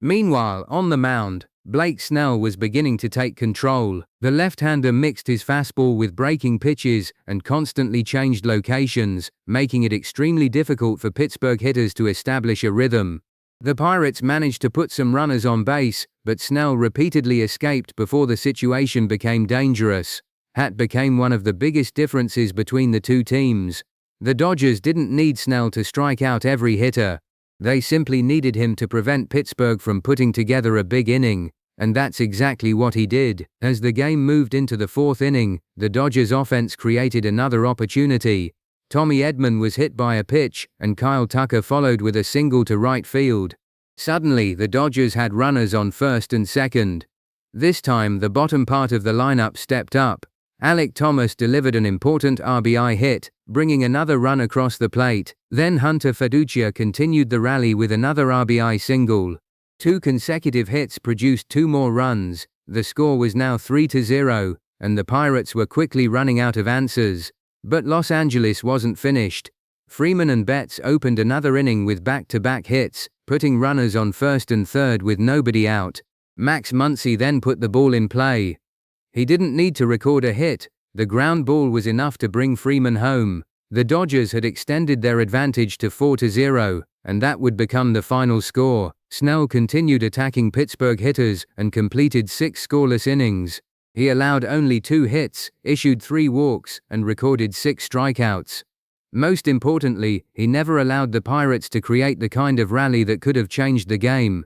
Meanwhile, on the mound, Blake Snell was beginning to take control. The left-hander mixed his fastball with breaking pitches and constantly changed locations, making it extremely difficult for Pittsburgh hitters to establish a rhythm. The Pirates managed to put some runners on base, but Snell repeatedly escaped before the situation became dangerous. That became one of the biggest differences between the two teams. The Dodgers didn't need Snell to strike out every hitter. They simply needed him to prevent Pittsburgh from putting together a big inning. And that's exactly what he did. As the game moved into the fourth inning, the Dodgers' offense created another opportunity. Tommy Edman was hit by a pitch, and Kyle Tucker followed with a single to right field. Suddenly, the Dodgers had runners on first and second. This time, the bottom part of the lineup stepped up. Alek Thomas delivered an important RBI hit, bringing another run across the plate. Then Hunter Feduccia continued the rally with another RBI single. 2 consecutive hits produced 2 more runs. The score was now 3-0, and the Pirates were quickly running out of answers. But Los Angeles wasn't finished. Freeman and Betts opened another inning with back-to-back hits, putting runners on first and third with nobody out. Max Muncy then put the ball in play. He didn't need to record a hit. The ground ball was enough to bring Freeman home. The Dodgers had extended their advantage to 4-0, and that would become the final score. Snell continued attacking Pittsburgh hitters and completed 6 scoreless innings. He allowed only 2 hits, issued 3 walks, and recorded 6 strikeouts. Most importantly, he never allowed the Pirates to create the kind of rally that could have changed the game.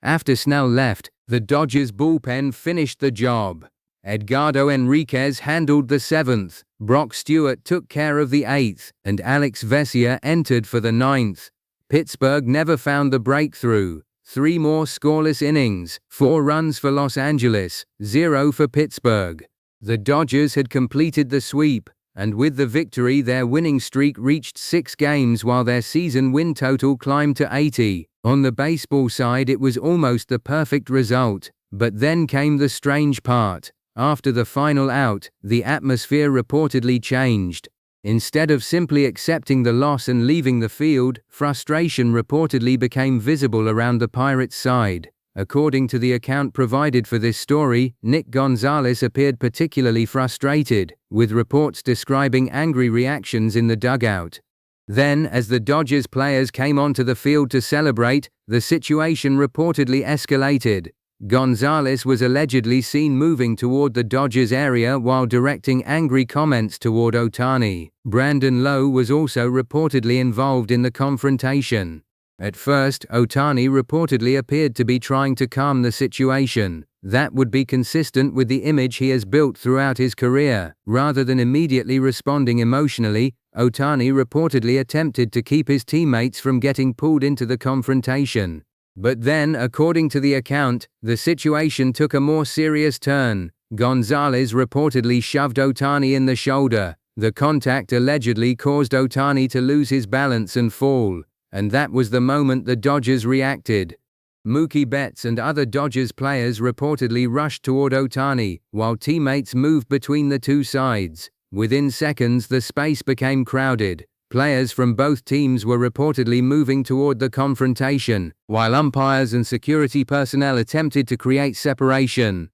After Snell left, the Dodgers bullpen finished the job. Edgardo Enriquez handled the 7th, Brock Stewart took care of the 8th, and Alex Vesia entered for the 9th. Pittsburgh never found the breakthrough. 3 more scoreless innings, 4 runs for Los Angeles, 0 for Pittsburgh. The Dodgers had completed the sweep, and with the victory their winning streak reached 6 games while their season win total climbed to 80. On the baseball side it was almost the perfect result, but then came the strange part. After the final out, the atmosphere reportedly changed. Instead of simply accepting the loss and leaving the field, frustration reportedly became visible around the Pirates' side. According to the account provided for this story, Nick Gonzalez appeared particularly frustrated, with reports describing angry reactions in the dugout. Then, as the Dodgers players came onto the field to celebrate, the situation reportedly escalated. Gonzalez was allegedly seen moving toward the Dodgers area while directing angry comments toward Ohtani. Brandon Lowe was also reportedly involved in the confrontation. At first, Ohtani reportedly appeared to be trying to calm the situation. That would be consistent with the image he has built throughout his career. Rather than immediately responding emotionally, Ohtani reportedly attempted to keep his teammates from getting pulled into the confrontation. But then, according to the account, the situation took a more serious turn. Gonzalez reportedly shoved Ohtani in the shoulder. The contact allegedly caused Ohtani to lose his balance and fall. And that was the moment the Dodgers reacted. Mookie Betts and other Dodgers players reportedly rushed toward Ohtani, while teammates moved between the two sides. Within seconds the space became crowded. Players from both teams were reportedly moving toward the confrontation, while umpires and security personnel attempted to create separation.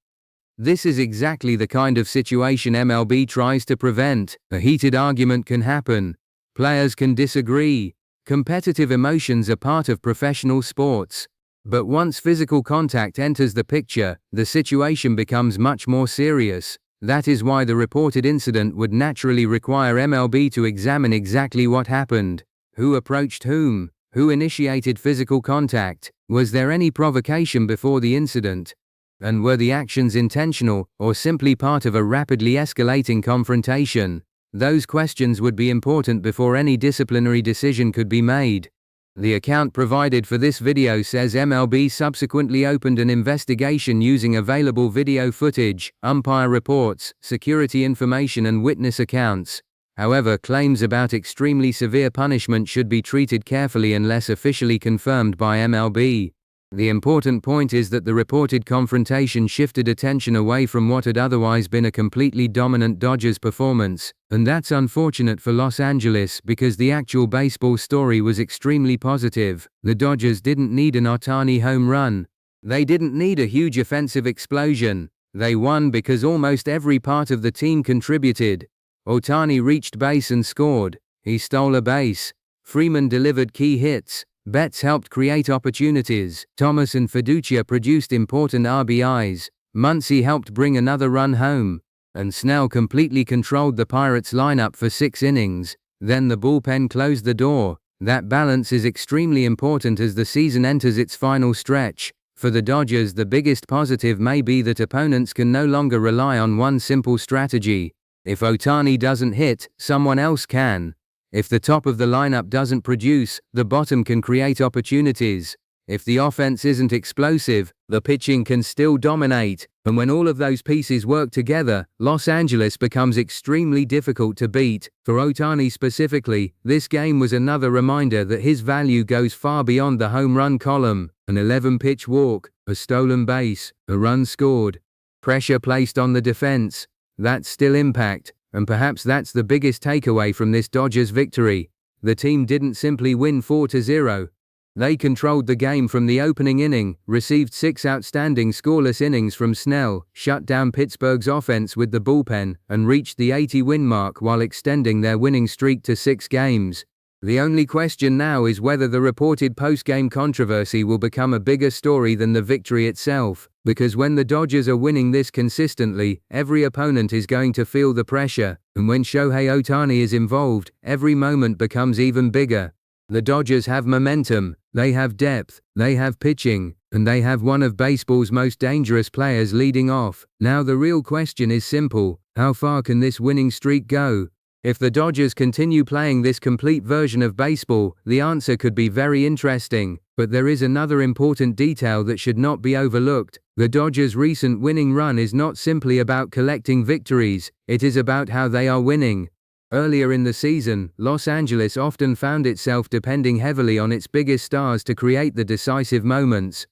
This is exactly the kind of situation MLB tries to prevent. A heated argument can happen. Players can disagree. Competitive emotions are part of professional sports. But once physical contact enters the picture, the situation becomes much more serious. That is why the reported incident would naturally require MLB to examine exactly what happened. Who approached whom? Who initiated physical contact? Was there any provocation before the incident? And were the actions intentional, or simply part of a rapidly escalating confrontation? Those questions would be important before any disciplinary decision could be made. The account provided for this video says MLB subsequently opened an investigation using available video footage, umpire reports, security information and witness accounts. However, claims about extremely severe punishment should be treated carefully unless officially confirmed by MLB. The important point is that the reported confrontation shifted attention away from what had otherwise been a completely dominant Dodgers performance, and that's unfortunate for Los Angeles because the actual baseball story was extremely positive. The Dodgers didn't need an Ohtani home run. They didn't need a huge offensive explosion. They won because almost every part of the team contributed. Ohtani reached base and scored. He stole a base. Freeman delivered key hits. Betts helped create opportunities. Thomas and Feduccia produced important RBIs. Muncy helped bring another run home. And Snell completely controlled the Pirates lineup for 6 innings. Then the bullpen closed the door. That balance is extremely important as the season enters its final stretch. For the Dodgers, the biggest positive may be that opponents can no longer rely on one simple strategy. If Ohtani doesn't hit, someone else can. If the top of the lineup doesn't produce, the bottom can create opportunities. If the offense isn't explosive, the pitching can still dominate. And when all of those pieces work together, Los Angeles becomes extremely difficult to beat. For Ohtani specifically, this game was another reminder that his value goes far beyond the home run column. An 11-pitch walk, a stolen base, a run scored, pressure placed on the defense. That's still impact. And perhaps that's the biggest takeaway from this Dodgers victory. The team didn't simply win 4-0. They controlled the game from the opening inning, received 6 outstanding scoreless innings from Snell, shut down Pittsburgh's offense with the bullpen, and reached the 80-win mark while extending their winning streak to 6 games. The only question now is whether the reported post-game controversy will become a bigger story than the victory itself, because when the Dodgers are winning this consistently, every opponent is going to feel the pressure, and when Shohei Ohtani is involved, every moment becomes even bigger. The Dodgers have momentum, they have depth, they have pitching, and they have one of baseball's most dangerous players leading off. Now the real question is simple: how far can this winning streak go? If the Dodgers continue playing this complete version of baseball, the answer could be very interesting. But there is another important detail that should not be overlooked. The Dodgers' recent winning run is not simply about collecting victories, it is about how they are winning. Earlier in the season, Los Angeles often found itself depending heavily on its biggest stars to create the decisive moments.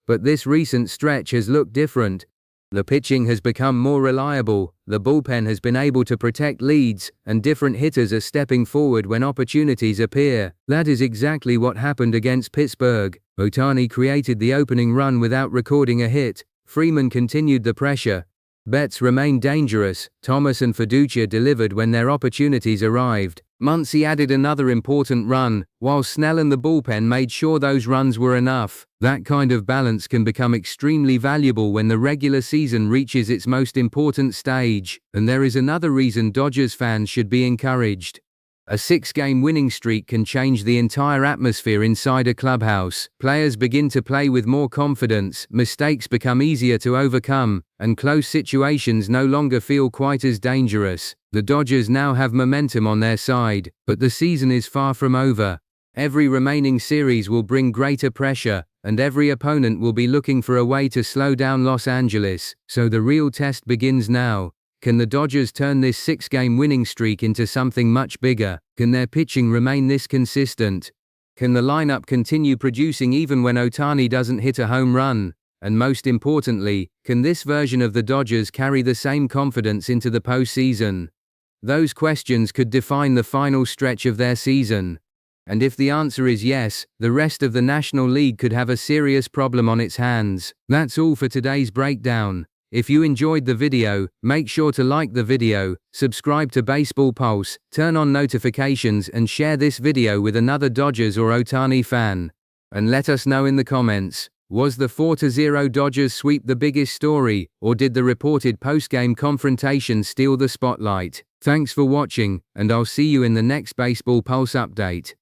But this recent stretch has looked different. The pitching has become more reliable, the bullpen has been able to protect leads, and different hitters are stepping forward when opportunities appear. That is exactly what happened against Pittsburgh. Ohtani created the opening run without recording a hit. Freeman continued the pressure. Betts remained dangerous. Thomas and Feduccia delivered when their opportunities arrived. Muncy added another important run, while Snell and the bullpen made sure those runs were enough. That kind of balance can become extremely valuable when the regular season reaches its most important stage. And there is another reason Dodgers fans should be encouraged. A 6-game winning streak can change the entire atmosphere inside a clubhouse. Players begin to play with more confidence, mistakes become easier to overcome, and close situations no longer feel quite as dangerous. The Dodgers now have momentum on their side, but the season is far from over. Every remaining series will bring greater pressure, and every opponent will be looking for a way to slow down Los Angeles. So the real test begins now. Can the Dodgers turn this 6-game winning streak into something much bigger? Can their pitching remain this consistent? Can the lineup continue producing even when Ohtani doesn't hit a home run? And most importantly, can this version of the Dodgers carry the same confidence into the postseason? Those questions could define the final stretch of their season. And if the answer is yes, the rest of the National League could have a serious problem on its hands. That's all for today's breakdown. If you enjoyed the video, make sure to like the video, subscribe to Baseball Pulse, turn on notifications and share this video with another Dodgers or Ohtani fan. And let us know in the comments, was the 4-0 Dodgers sweep the biggest story, or did the reported post-game confrontation steal the spotlight? Thanks for watching, and I'll see you in the next Baseball Pulse update.